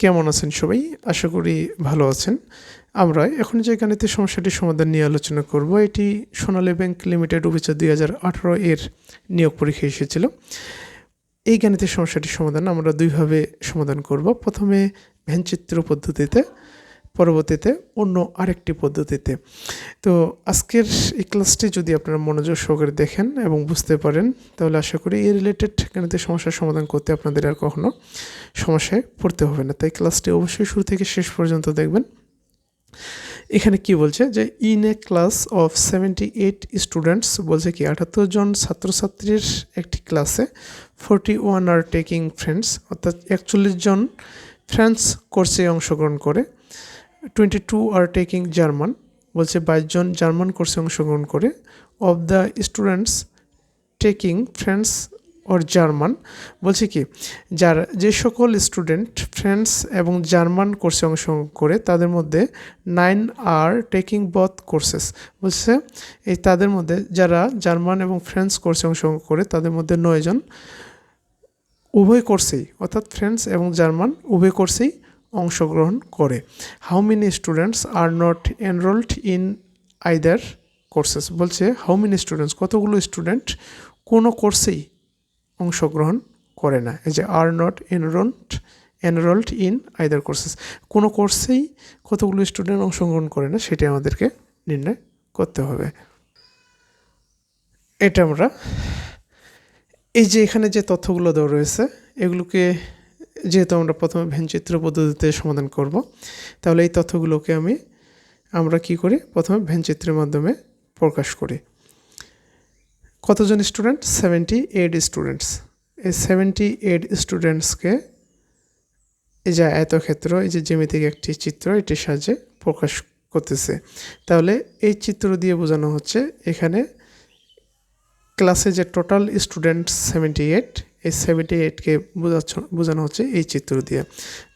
কেমন আছেন সবাই? আশা করি ভালো আছেন। আমরা এখন যে গাণিতিক সমস্যাটির সমাধান নিয়ে আলোচনা করব, এটি সোনালী ব্যাংক লিমিটেড অভিযোগ 2018 এর নিয়োগ পরীক্ষায় এসেছিল। এই গাণিতিক সমস্যাটির সমাধান আমরা দুইভাবে সমাধান করব। প্রথমে ভ্যানচিত্র পদ্ধতিতে, পরবর্তীতে অন্য আরেকটি পদ্ধতিতে। তো আজকের এই ক্লাসটি যদি আপনারা মনোযোগ সহকারে দেখেন এবং বুঝতে পারেন, তাহলে আশা করি এই রিলেটেড গাণিতিক সমস্যার সমাধান করতে আপনাদের আর কখনো সমস্যায় পড়তে হবে না। তাই ক্লাসটি অবশ্যই শুরু থেকে শেষ পর্যন্ত দেখবেন। এখানে কি বলছে যে in a class of 78 students, বলছে কি 78 জন ছাত্রছাত্রীর একটি ক্লাসে 41 আর টেকিং ফ্রেন্ডস, অর্থাৎ 41 জন ফ্রেন্স কোর্সে অংশগ্রহণ করে। 22 আর টেকিং জার্মান, বলছে 22 জন জার্মান কোর্সে অংশগ্রহণ করে। Of the students taking French or German, বলছে কি যে সকল স্টুডেন্ট ফ্রেন্স এবং জার্মান কোর্সে অংশগ্রহণ করে তাদের মধ্যে 9 আর টেকিং বোথ কোর্সেস, বলছে এই তাদের মধ্যে যারা জার্মান এবং ফ্রেন্স কোর্সে অংশগ্রহণ করে তাদের মধ্যে 9 জন উভয় কোর্সেই, অর্থাৎ ফ্রেন্স এবং জার্মান উভয় কোর্সেই অংশগ্রহণ করে। How many students are not enrolled in either courses, বলছে হাউ মেনি স্টুডেন্টস কতগুলো স্টুডেন্ট কোনো কোর্সেই অংশগ্রহণ করে না। এই যে are not enrolled in either courses, কোনো কোর্সেই কতগুলো স্টুডেন্ট অংশগ্রহণ করে না সেটা আমাদেরকে নির্ণয় করতে হবে। এটা আমরা এই যে এখানে যে তথ্যগুলো দেওয়া রয়েছে এগুলোকে যেহেতু আমরা প্রথমে ভ্যানচিত্র পদ্ধতিতে সমাধান করব, তাহলে এই তথ্যগুলোকে আমরা কি করি, প্রথমে ভ্যানচিত্রের মাধ্যমে প্রকাশ করি। কতজন স্টুডেন্ট? 78 স্টুডেন্টস। এই 78 স্টুডেন্টসকে এই যে আয়তক্ষেত্র, এই যে জ্যামিতিক একটি চিত্র, এটির সাহায্যে প্রকাশ করতেছে। তাহলে এই চিত্র দিয়ে বোঝানো হচ্ছে এখানে ক্লাসে যে টোটাল স্টুডেন্ট 78, এই 78কে বোঝানো হচ্ছে এই চিত্র দিয়ে।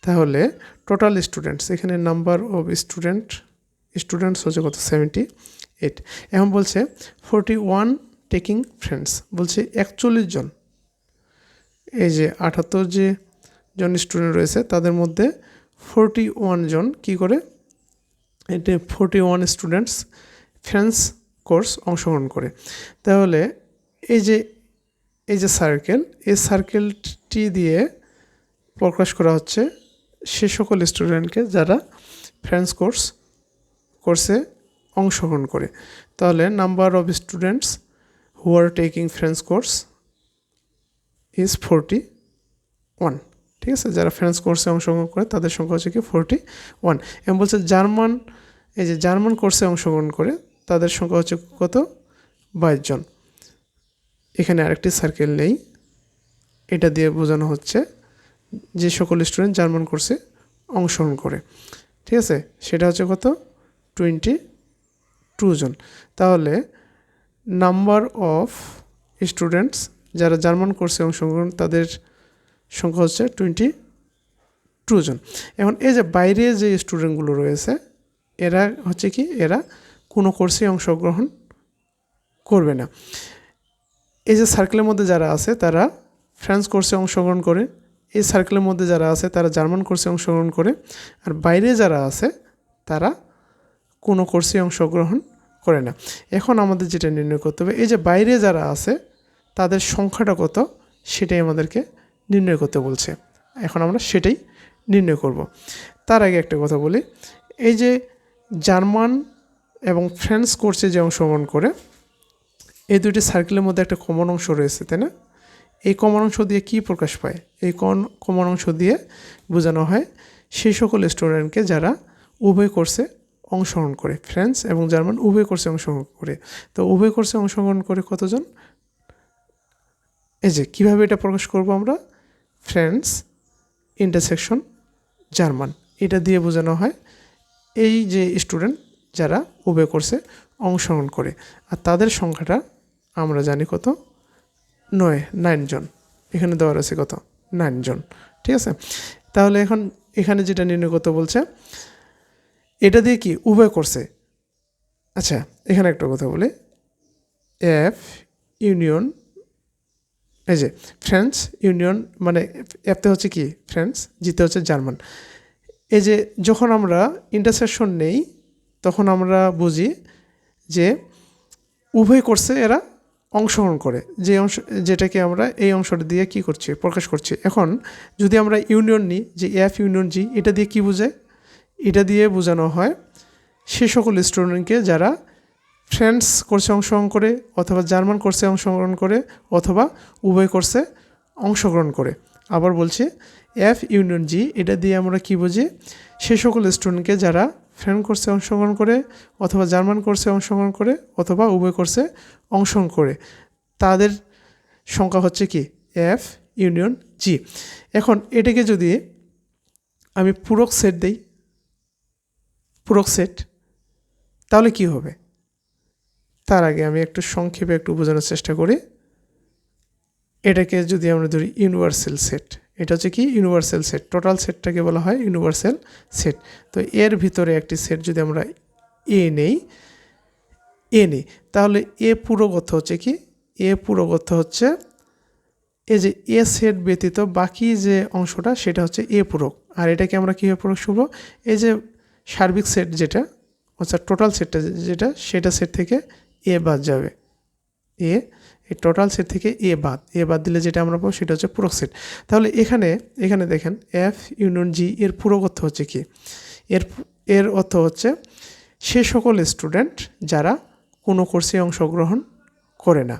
তাহলে টোটাল স্টুডেন্টস, এখানে নাম্বার অফ স্টুডেন্টস হচ্ছে কত? 78। এখন বলছে 41 টেকিং ফ্রেন্ডস, বলছে 41 জন, এই যে 78 জন স্টুডেন্ট রয়েছে তাদের মধ্যে 41 জন কি করে, এটা 41 স্টুডেন্টস ফ্রেন্স কোর্স অংশগ্রহণ করে। তাহলে এই যে সার্কেল, এই সার্কেলটি দিয়ে প্রকাশ করা হচ্ছে সে সকল স্টুডেন্টকে যারা ফ্রেন্স কোর্সে অংশগ্রহণ করে। তাহলে number of students who are taking French course is 41, ঠিক আছে? যারা ফ্রেন্স কোর্সে অংশগ্রহণ করে তাদের সংখ্যা হচ্ছে কি 41। এবং বলছে জার্মান, এই যে জার্মান কোর্সে অংশগ্রহণ করে তাদের সংখ্যা হচ্ছে কত? 22 জন। এখানে আরেকটি সার্কেল নেই, এটা দিয়ে বোঝানো হচ্ছে যে সকল স্টুডেন্ট জার্মান কোর্সে অংশগ্রহণ করে, ঠিক আছে? সেটা হচ্ছে কত? 22 জন। তাহলে নাম্বার অফ স্টুডেন্টস যারা জার্মান কোর্সে অংশগ্রহণ তাদের সংখ্যা হচ্ছে 22 জন। এখন এই যে বাইরে যে স্টুডেন্টগুলো রয়েছে এরা হচ্ছে কি, এরা কোনো কোর্সে অংশগ্রহণ করবে না। এই যে সার্কেলের মধ্যে যারা আছে তারা ফ্রান্স কোর্সে অংশগ্রহণ করে, এই সার্কেলের মধ্যে যারা আছে তারা জার্মান কোর্সে অংশগ্রহণ করে, আর বাইরে যারা আছে তারা কোনো কোর্সে অংশগ্রহণ করে না। এখন আমাদের যেটা নির্ণয় করতে হবে, এই যে বাইরে যারা আছে তাদের সংখ্যাটা কত সেটাই আমাদেরকে নির্ণয় করতে বলছে। এখন আমরা সেটাই নির্ণয় করব। তার আগে একটা কথা বলি, এই যে জার্মান এবং ফ্রেন্স কোর্সে যে অংশগ্রহণ করে এই দুটি সার্কেলের মধ্যে একটা কমন অংশ রয়েছে, তাই না? এই কমন অংশ দিয়ে কি প্রকাশ পায়? এই কমন অংশ দিয়ে বোঝানো হয় সেই সকল স্টুডেন্টকে যারা উভয় কোর্সে অংশগ্রহণ করে, ফ্রেন্স এবং জার্মান উভয় কোর্সে অংশগ্রহণ করে। তো উভয় কোর্সে অংশগ্রহণ করে কতজন? এই যে কীভাবে এটা প্রকাশ করব আমরা, ফ্রেন্স ইন্টারসেকশন জার্মান, এটা দিয়ে বোঝানো হয় এই যে স্টুডেন্ট যারা উভয় কোর্সে অংশগ্রহণ করে, আর তাদের সংখ্যাটা আমরা জানি কত? 9 জন। এখানে দেওয়া রয়েছে কত? 9 জন, ঠিক আছে? তাহলে এখন এখানে যেটা নির্ণয় করতে বলছে এটা দিয়ে কি উভয় কোর্সে। আচ্ছা, এখানে একটা কথা বলি, এফ ইউনিয়ন এই যে ফ্রেঞ্চ ইউনিয়ন মানে এফতে হচ্ছে কি ফ্রেঞ্চ, জিতে হচ্ছে জার্মান। এই যে যখন আমরা ইন্টারসেকশন নেই তখন আমরা বুঝি যে উভয় কোর্সে এরা অংশগ্রহণ করে, যে অংশ যেটাকে আমরা এই অংশটা দিয়ে কি করছি প্রকাশ করছি। এখন যদি আমরা ইউনিয়ন নিই যে এফ ইউনিয়ন জি, এটা দিয়ে কি বোঝায়? এটা দিয়ে বোঝানো হয় সে সকল স্টুডেন্টকে যারা ফ্রেঞ্চ কোর্সে অংশগ্রহণ করে অথবা জার্মান কোর্সে অংশগ্রহণ করে অথবা উভয় কোর্সে অংশগ্রহণ করে। আবার বলছি এফ ইউনিয়ন জি, এটা দিয়ে আমরা কি বুঝি? সে সকল স্টুডেন্টকে যারা ফ্রেঞ্চ কোর্সে অংশগ্রহণ করে অথবা জার্মান কোর্সে অংশগ্রহণ করে অথবা উভয় কোর্সে অংশগ্রহণ করে, তাদের সংখ্যা হচ্ছে কি এফ ইউনিয়ন জি। এখন এটাকে যদি আমি পূরক সেট দেই, পূরক সেট, তাহলে কি হবে? তার আগে আমি একটু সংক্ষেপে একটু বোঝানোর চেষ্টা করি। এটাকে যদি আমরা ধরি ইউনিভার্সাল সেট, এটা হচ্ছে কি ইউনিভার্সাল সেট, টোটাল সেটটাকে বলা হয় ইউনিভার্সাল সেট। তো এর ভিতরে একটি সেট যদি আমরা এ নেই, তাহলে এ পূরক অর্থ হচ্ছে কি? এ পূরক অর্থ হচ্ছে এই যে এ সেট ব্যতীত বাকি যে অংশটা সেটা হচ্ছে এ পূরক। আর এটাকে আমরা কীভাবে প্রকাশ করব? এই যে সার্বিক সেট যেটা অর্থাৎ টোটাল সেটটা যেটা, সেটা সেট থেকে এ বাদ যাবে, এই টোটাল সেট থেকে এ বাদ দিলে যেটা আমরা পাবো সেটা হচ্ছে পূরক সেট। তাহলে এখানে দেখেন এফ ইউনিয়ন জি এর পূরক অর্থ হচ্ছে কি? এর অর্থ হচ্ছে সে সকল স্টুডেন্ট যারা কোনো কোর্সে অংশগ্রহণ করে না।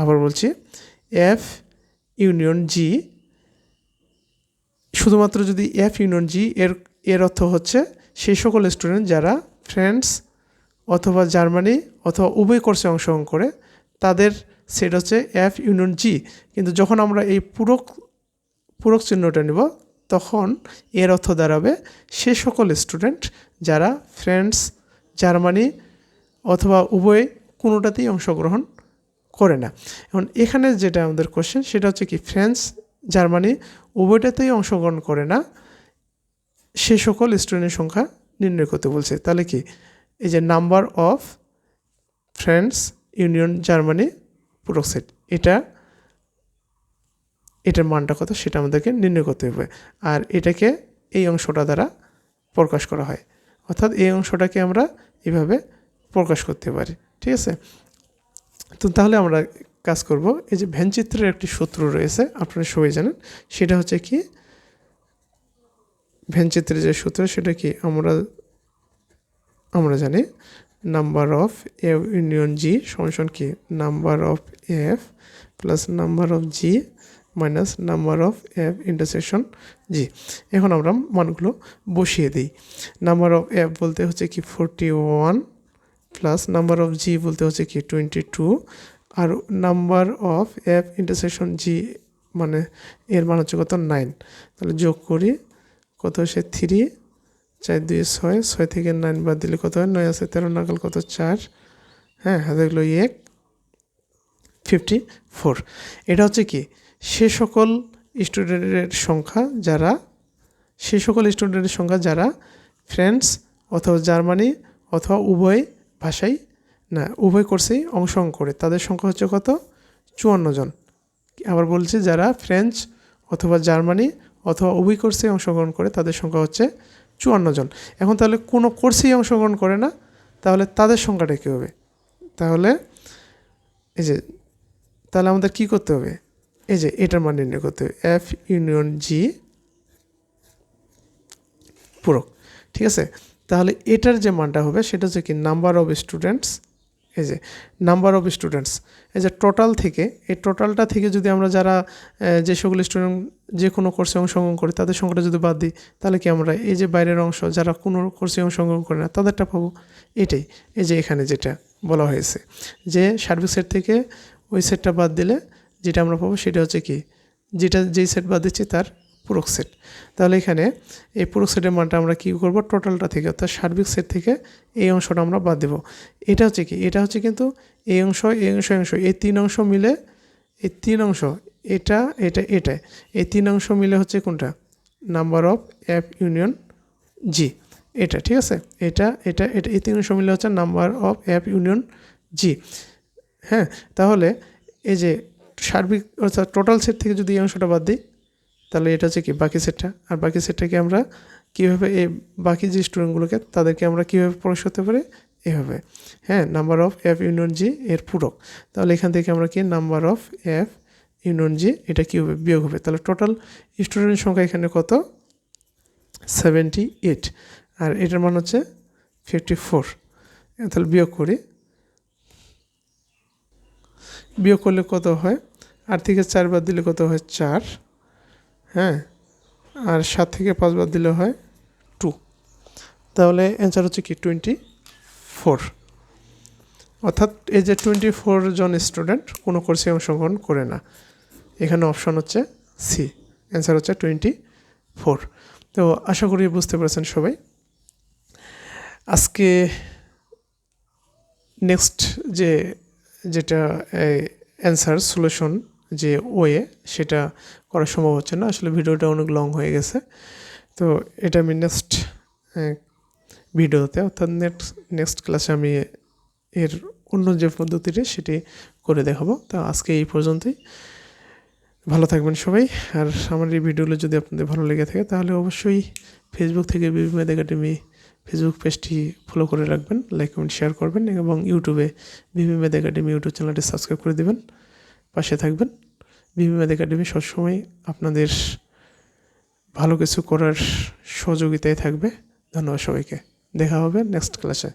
আবার বলছি এফ ইউনিয়ন জি, শুধুমাত্র যদি এফ ইউনিয়ন জি এর অর্থ হচ্ছে সেই সকল স্টুডেন্ট যারা ফ্রান্স অথবা জার্মানি অথবা উভয় কোর্সে অংশগ্রহণ করে, তাদের সেট হচ্ছে এফ ইউনিয়ন জি। কিন্তু যখন আমরা এই পূরক চিহ্নটা নেব তখন এর অর্থ দাঁড়াবে সে সকল স্টুডেন্ট যারা ফ্রান্স জার্মানি অথবা উভয় কোনোটাতেই অংশগ্রহণ করে না। এখন এখানে যেটা আমাদের কোশ্চেন সেটা হচ্ছে কি ফ্রান্স জার্মানি উভয়টাতেই অংশগ্রহণ করে না সে সকল স্টুডেন্টের সংখ্যা নির্ণয় করতে বলছে। তাহলে কি এই যে নাম্বার অফ ফ্রান্স ইউনিয়ন জার্মানি পূরক সেট, এটার মানটা কত সেটা আমাদেরকে নির্ণয় করতে হবে। আর এটাকে এই অংশটা দ্বারা প্রকাশ করা হয়, অর্থাৎ এই অংশটাকে আমরা এভাবে প্রকাশ করতে পারি। ঠিক আছে, তো তাহলে আমরা কাজ করব। এই যে ভেনচিত্রের একটি সূত্র রয়েছে, আপনারা সবাই জানেন, সেটা হচ্ছে কি ভেনচিত্রের যে সূত্র সেটা কি আমরা জানি number of F union G সমান কি number of F plus number of G minus number of F intersection G. এখন আমরা মানগুলো বসিয়ে দিই। নাম্বার অফ এফ বলতে হচ্ছে কি 41 প্লাস নাম্বার অফ জি বলতে হচ্ছে কি 22 আর নাম্বার অফ এফ ইন্টারসেকশন জি মানে এর মান হচ্ছে কত 9। তাহলে যোগ করি কত হচ্ছে 3 4 2 6, 6 থেকে 9 বাদ দিলে কত হয় 9 আছে 13 নাগাল কত 4, হ্যাঁ হাতে গেলো 1 54। এটা হচ্ছে কি সে সকল স্টুডেন্টের সংখ্যা যারা ফ্রান্স অথবা জার্মানি অথবা উভয় ভাষায় না উভয় কোর্সেই অংশগ্রহণ করে, তাদের সংখ্যা হচ্ছে কত 54 জন। আবার বলছি যারা ফ্রেঞ্চ অথবা জার্মানি অথবা উভয় কোর্সেই অংশগ্রহণ করে তাদের সংখ্যা হচ্ছে 54 জন। এখন তাহলে কোনো কোর্সেই অংশগ্রহণ করে না, তাহলে তাদের সংখ্যাটা কী হবে? তাহলে আমাদের কি করতে হবে? এই যে এটার মান নির্ণয় করতে হবে এফ ইউনিয়ন জি পূরক। ঠিক আছে, তাহলে এটার যে মানটা হবে সেটা হচ্ছে কি নাম্বার অফ স্টুডেন্টস, এই যে নাম্বার অফ স্টুডেন্টস এই যে টোটাল থেকে, এই টোটালটা থেকে যদি আমরা যারা যে সকল স্টুডেন্ট যে কোনো কোর্সে অংশগ্রহণ করে তাদের সংখ্যাটা যদি বাদ দিই, তাহলে কি আমরা এই যে বাইরের অংশ যারা কোনো কোর্সে অংশগ্রহণ করে না তাদেরটা পাবো। এটাই এই যে এখানে যেটা বলা হয়েছে যে সার্বিক সেট থেকে ওই সেটটা বাদ দিলে যেটা আমরা পাবো সেটা হচ্ছে কি যেই সেট বাদ দিচ্ছি তার পূরক সেট। তাহলে এখানে এই পূরক সেটের মানটা আমরা কী করবো টোটালটা থেকে অর্থাৎ সার্বিক সেট থেকে এই অংশটা আমরা বাদ দেবো। এটা হচ্ছে কি এটা হচ্ছে কিন্তু এই অংশ এই তিন অংশ মিলে এই তিন অংশ এটা এই তিন অংশ মিলে হচ্ছে কোনটা নাম্বার অফ এফ ইউনিয়ন জি এটা। ঠিক আছে, এটা এই তিন অংশ মিলে হচ্ছে নাম্বার অফ এফ ইউনিয়ন জি। হ্যাঁ, তাহলে এই যে সার্বিক অর্থাৎ টোটাল সেট থেকে যদি এই অংশটা বাদ দিই তাহলে এটা হচ্ছে কি বাকি সেটটা। আর বাকি সেটটাকে আমরা কীভাবে এই বাকি যে স্টুডেন্টগুলোকে তাদেরকে আমরা কীভাবে প্রকাশ করতে পারি এভাবে, হ্যাঁ, নাম্বার অফ এফ ইউনিয়ন জি এর পূরক। তাহলে এখান থেকে আমরা কি নাম্বার অফ এফ ইউনিয়ন জি এটা কী হবে বিয়োগ হবে। তাহলে টোটাল স্টুডেন্ট সংখ্যা এখানে কত 78 আর এটার মান হচ্ছে 54। তাহলে বিয়োগ করি, বিয়োগ করলে কত হয় 8 থেকে 4 বাদ দিলে কত হয় 4, হ্যাঁ, আর 7 থেকে 5 বাদ দিলে হয় 2। তাহলে অ্যান্সার হচ্ছে কি 24। অর্থাৎ এই যে 24 জন স্টুডেন্ট কোনো কোর্সে অংশগ্রহণ করে না। এখানে অপশন হচ্ছে সি, অ্যান্সার হচ্ছে 24। তো আশা করি বুঝতে পেরেছেন সবাই। আজকে নেক্সট যেটা অ্যান্সার সলিউশন যে ওয়ে সেটা করা সম্ভব হচ্ছে না, আসলে ভিডিওটা অনেক লং হয়ে গেছে। তো এটা আমি নেক্সট ভিডিওতে অর্থাৎ নেক্সট ক্লাসে আমি এর অন্য যে পদ্ধতিটি সেটি করে দেখাবো। তো আজকে এই পর্যন্তই, ভালো থাকবেন সবাই। আর আমার এই ভিডিওগুলো যদি আপনাদের ভালো লেগে থাকে তাহলে অবশ্যই ফেসবুক থেকে বিবি ম্যাথ একাডেমি ফেসবুক পেজটি ফলো করে রাখবেন, লাইক কমেন্ট শেয়ার করবেন এবং ইউটিউবে বিবি ম্যাথ একাডেমি ইউটিউব চ্যানেলটি সাবস্ক্রাইব করে দেবেন, পাশে থাকবেন। বিবি ম্যাথ একাডেমি সবসময় আপনাদের ভালো কিছু করার সহযোগিতায় থাকবে। ধন্যবাদ সবাইকে, দেখা হবে নেক্সট ক্লাসে।